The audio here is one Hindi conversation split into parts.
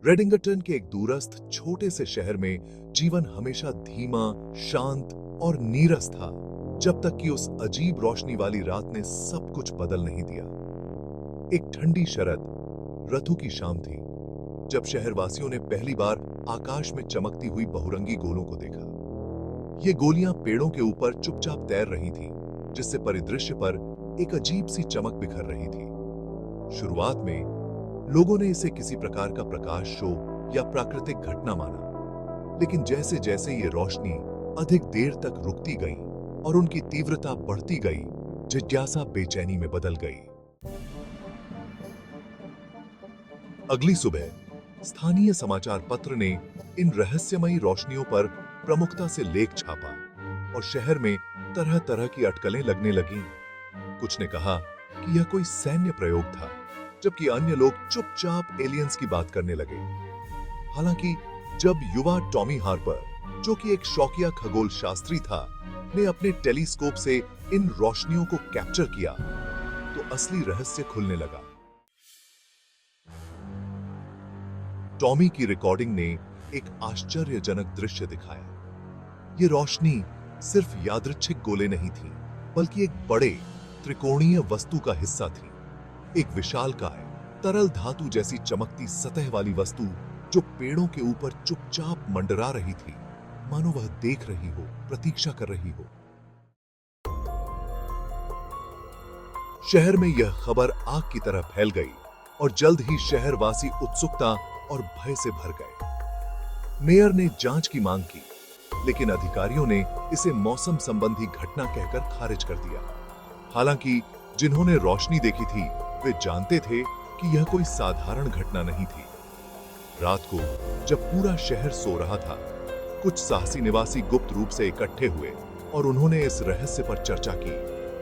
रेडिंगटन के एक दूरस्थ छोटे से शहर में जीवन हमेशा धीमा, शांत और नीरस था, जब तक कि उस अजीब रोशनी वाली रात ने सब कुछ बदल नहीं दिया। एक ठंडी शरद ऋतु की शाम थी, जब शहरवासियों ने पहली बार आकाश में चमकती हुई बहुरंगी गोलों को देखा। ये गोलियां पेड़ों के ऊपर चुपचाप तैर रही थीं, जिससे परिदृश्य पर एक अजीब सी चमक बिखर रही थी। शुरुआत में लोगों ने इसे किसी प्रकार का प्रकाश शो या प्राकृतिक घटना माना, लेकिन जैसे जैसे ये रोशनी अधिक देर तक रुकती गई और उनकी तीव्रता बढ़ती गई, जिज्ञासा बेचैनी में बदल गई। अगली सुबह स्थानीय समाचार पत्र ने इन रहस्यमयी रोशनियों पर प्रमुखता से लेख छापा और शहर में तरह तरह की अटकलें लगने लगीं। कुछ ने कहा कि यह कोई सैन्य प्रयोग था, जबकि अन्य लोग चुपचाप एलियंस की बात करने लगे। हालांकि जब युवा टॉमी हार्पर, जो कि एक शौकिया खगोल शास्त्री था, ने अपने टेलीस्कोप से इन रोशनियों को कैप्चर किया, तो असली रहस्य खुलने लगा। टॉमी की रिकॉर्डिंग ने एक आश्चर्यजनक दृश्य दिखाया। ये रोशनी सिर्फ यादृच्छिक गोले नहीं थी, बल्कि एक बड़े त्रिकोणीय वस्तु का हिस्सा थी। एक विशालकाय तरल धातु जैसी चमकती सतह वाली वस्तु, जो पेड़ों के ऊपर चुपचाप मंडरा रही थी, मानो वह देख रही हो, प्रतीक्षा कर रही हो। शहर में यह खबर आग की तरह फैल गई और जल्द ही शहरवासी उत्सुकता और भय से भर गए। मेयर ने जांच की मांग की, लेकिन अधिकारियों ने इसे मौसम संबंधी घटना कहकर खारिज कर दिया। हालांकि जिन्होंने रोशनी देखी थी, वे जानते थे कि यह कोई साधारण घटना नहीं थी। रात को जब पूरा शहर सो रहा था, कुछ साहसी निवासी गुप्त रूप से इकट्ठे हुए और उन्होंने इस रहस्य पर चर्चा की।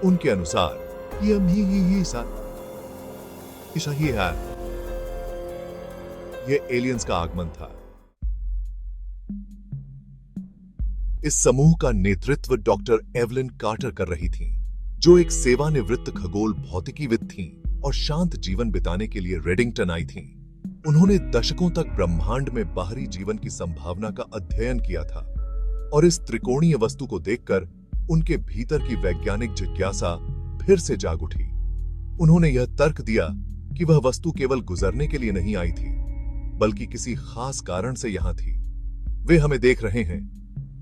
उनके अनुसार यह एलियंस का आगमन था। इस समूह का नेतृत्व डॉक्टर एवलिन कार्टर कर रही थीं, जो एक सेवानिवृत्त खगोल भौतिकीविद थीं और शांत जीवन बिताने के लिए रेडिंगटन आई थीं। उन्होंने दशकों तक ब्रह्मांड में बाहरी जीवन की संभावना का अध्ययन किया था और इस त्रिकोणीय वस्तु को देखकर उनके भीतर की वैज्ञानिक जिज्ञासा फिर से जाग उठी। उन्होंने यह तर्क दिया कि वह वस्तु केवल गुजरने के लिए नहीं आई थी, बल्कि किसी खास कारण से यहां थी। वे हमें देख रहे हैं,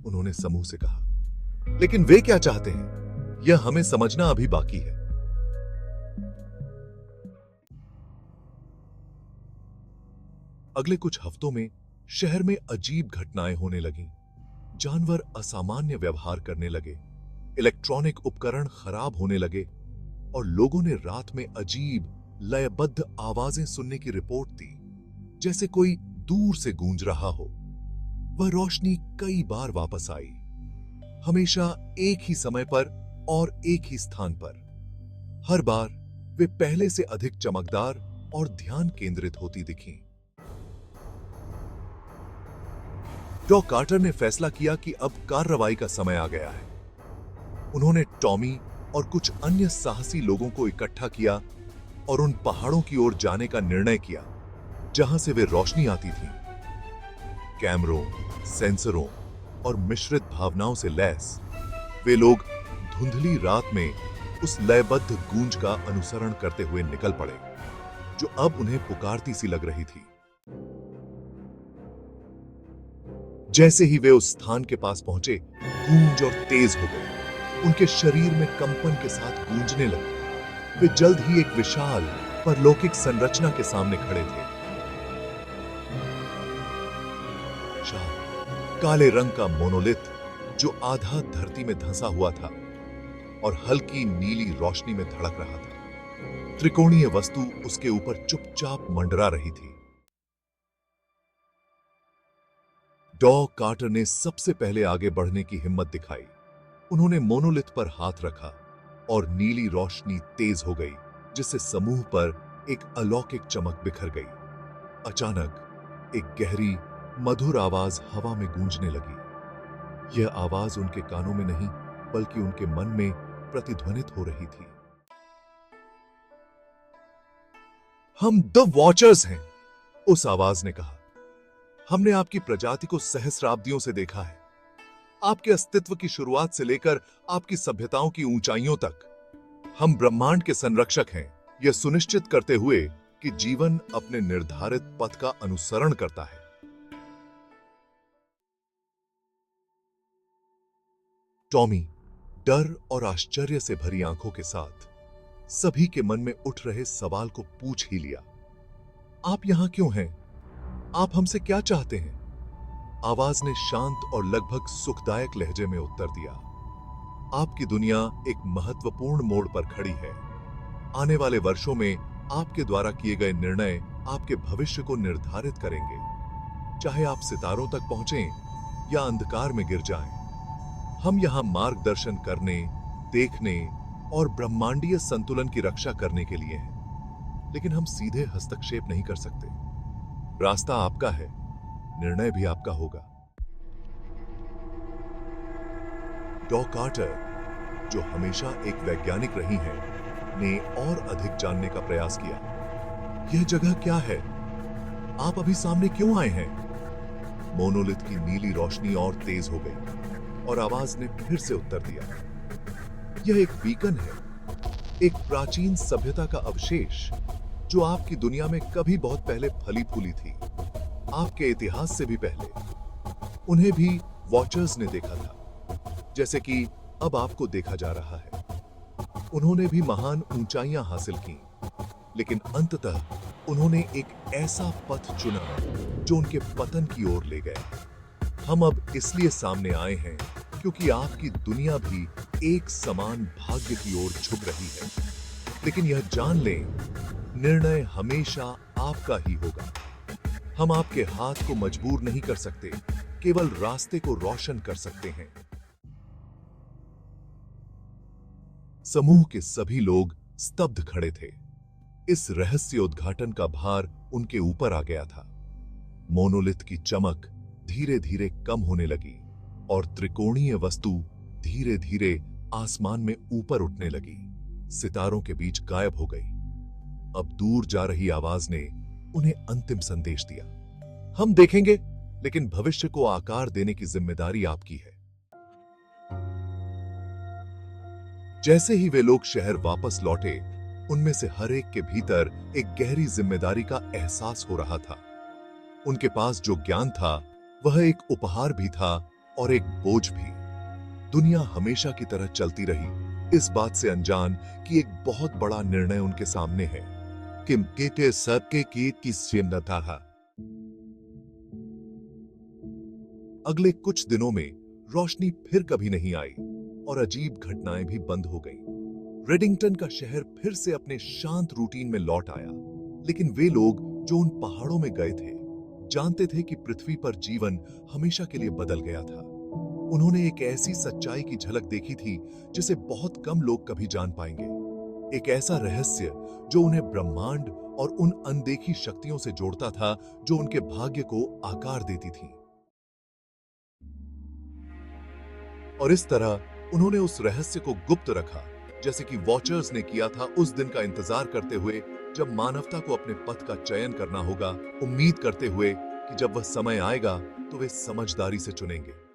उन्होंने समूह से कहा, लेकिन वे क्या चाहते हैं, यह हमें समझना अभी बाकी है। अगले कुछ हफ्तों में शहर में अजीब घटनाएं होने लगीं। जानवर असामान्य व्यवहार करने लगे, इलेक्ट्रॉनिक उपकरण खराब होने लगे और लोगों ने रात में अजीब लयबद्ध आवाजें सुनने की रिपोर्ट दी, जैसे कोई दूर से गूंज रहा हो। वह रोशनी कई बार वापस आई, हमेशा एक ही समय पर और एक ही स्थान पर। हर बार वे पहले से अधिक चमकदार और ध्यान केंद्रित होती दिखीं। डॉ कार्टर ने फैसला किया कि अब कार्रवाई का समय आ गया है। उन्होंने टॉमी और कुछ अन्य साहसी लोगों को इकट्ठा किया और उन पहाड़ों की ओर जाने का निर्णय किया, जहां से वे रोशनी आती थी। कैमरों, सेंसरों और मिश्रित भावनाओं से लैस वे लोग धुंधली रात में उस लयबद्ध गूंज का अनुसरण करते हुए निकल पड़े, जो अब उन्हें पुकारती सी लग रही थी। जैसे ही वे उस स्थान के पास पहुंचे, गूंज और तेज हो गई। उनके शरीर में कंपन के साथ गूंजने लगे। वे जल्द ही एक विशाल परलौकिक संरचना के सामने खड़े थे। काले रंग का मोनोलिथ, जो आधा धरती में धंसा हुआ था और हल्की नीली रोशनी में धड़क रहा था। त्रिकोणीय वस्तु उसके ऊपर चुपचाप मंडरा रही थी। डॉ कार्टर ने सबसे पहले आगे बढ़ने की हिम्मत दिखाई। उन्होंने मोनोलिथ पर हाथ रखा और नीली रोशनी तेज हो गई, जिससे समूह पर एक अलौकिक चमक बिखर गई। अचानक एक गहरी मधुर आवाज हवा में गूंजने लगी। यह आवाज उनके कानों में नहीं, बल्कि उनके मन में प्रतिध्वनित हो रही थी। हम द वॉचर्स हैं, उस आवाज ने कहा। हमने आपकी प्रजाति को सहस्राब्दियों से देखा है, आपके अस्तित्व की शुरुआत से लेकर आपकी सभ्यताओं की ऊंचाइयों तक। हम ब्रह्मांड के संरक्षक हैं, यह सुनिश्चित करते हुए कि जीवन अपने निर्धारित पथ का अनुसरण करता है। टॉमी डर और आश्चर्य से भरी आंखों के साथ सभी के मन में उठ रहे सवाल को पूछ ही लिया। आप यहां क्यों हैं? आप हमसे क्या चाहते हैं? आवाज ने शांत और लगभग सुखदायक लहजे में उत्तर दिया। आपकी दुनिया एक महत्वपूर्ण मोड़ पर खड़ी है। आने वाले वर्षों में आपके द्वारा किए गए निर्णय आपके भविष्य को निर्धारित करेंगे। चाहे आप सितारों तक पहुंचें या अंधकार में गिर जाएं, हम यहां मार्गदर्शन करने, देखने और ब्रह्मांडीय संतुलन की रक्षा करने के लिए हैं। लेकिन हम सीधे हस्तक्षेप नहीं कर सकते। रास्ता आपका है, निर्णय भी आपका होगा। डॉ कार्टर, जो हमेशा एक वैज्ञानिक रही हैं, ने और अधिक जानने का प्रयास किया। यह जगह क्या है? आप अभी सामने क्यों आए हैं? मोनोलिथ की नीली रोशनी और तेज हो गई और आवाज ने फिर से उत्तर दिया। यह एक बीकन है, एक प्राचीन सभ्यता का अवशेष जो आपकी दुनिया में कभी बहुत पहले फली फूली थी, आपके इतिहास से भी पहले। उन्हें भी वॉचर्स ने देखा था, जैसे कि अब आपको देखा जा रहा है। उन्होंने भी महान ऊंचाइयां हासिल की, लेकिन अंततः उन्होंने एक ऐसा पथ चुना जो उनके पतन की ओर ले गया। हम अब इसलिए सामने आए हैं क्योंकि आपकी दुनिया भी एक समान भाग्य की ओर झुक रही है। लेकिन यह जान लें, निर्णय हमेशा आपका ही होगा। हम आपके हाथ को मजबूर नहीं कर सकते, केवल रास्ते को रोशन कर सकते हैं। समूह के सभी लोग स्तब्ध खड़े थे। इस रहस्योद्घाटन का भार उनके ऊपर आ गया था। मोनोलिथ की चमक धीरे धीरे कम होने लगी और त्रिकोणीय वस्तु धीरे धीरे आसमान में ऊपर उठने लगी, सितारों के बीच गायब हो गई। अब दूर जा रही आवाज ने उन्हें अंतिम संदेश दिया। हम देखेंगे, लेकिन भविष्य को आकार देने की जिम्मेदारी आपकी है। जैसे ही वे लोग शहर वापस लौटे, उनमें से हर एक के भीतर एक गहरी जिम्मेदारी का एहसास हो रहा था। उनके पास जो ज्ञान था वह एक उपहार भी था और एक बोझ भी। दुनिया हमेशा की तरह चलती रही, इस बात से अनजान कि एक बहुत बड़ा निर्णय उनके सामने है। किम के सबके की चिंता था। अगले कुछ दिनों में रोशनी फिर कभी नहीं आई और अजीब घटनाएं भी बंद हो गईं। रेडिंगटन का शहर फिर से अपने शांत रूटीन में लौट आया, लेकिन वे लोग जो उन पहाड़ों में गए थे जानते थे कि पृथ्वी पर जीवन हमेशा के लिए बदल गया था। उन्होंने एक ऐसी सच्चाई की झलक देखी थी जिसे बहुत कम लोग कभी जान पाएंगे। एक ऐसा रहस्य जो उन्हें ब्रह्मांड और उन अनदेखी शक्तियों से जोड़ता था जो उनके भाग्य को आकार देती थी। और इस तरह उन्होंने उस रहस्य को गुप्त रखा, जैसे कि वॉचर्स ने किया था, उस दिन का इंतजार करते हुए जब मानवता को अपने पथ का चयन करना होगा, उम्मीद करते हुए कि जब वह समय आएगा तो वे समझदारी से चुनेंगे।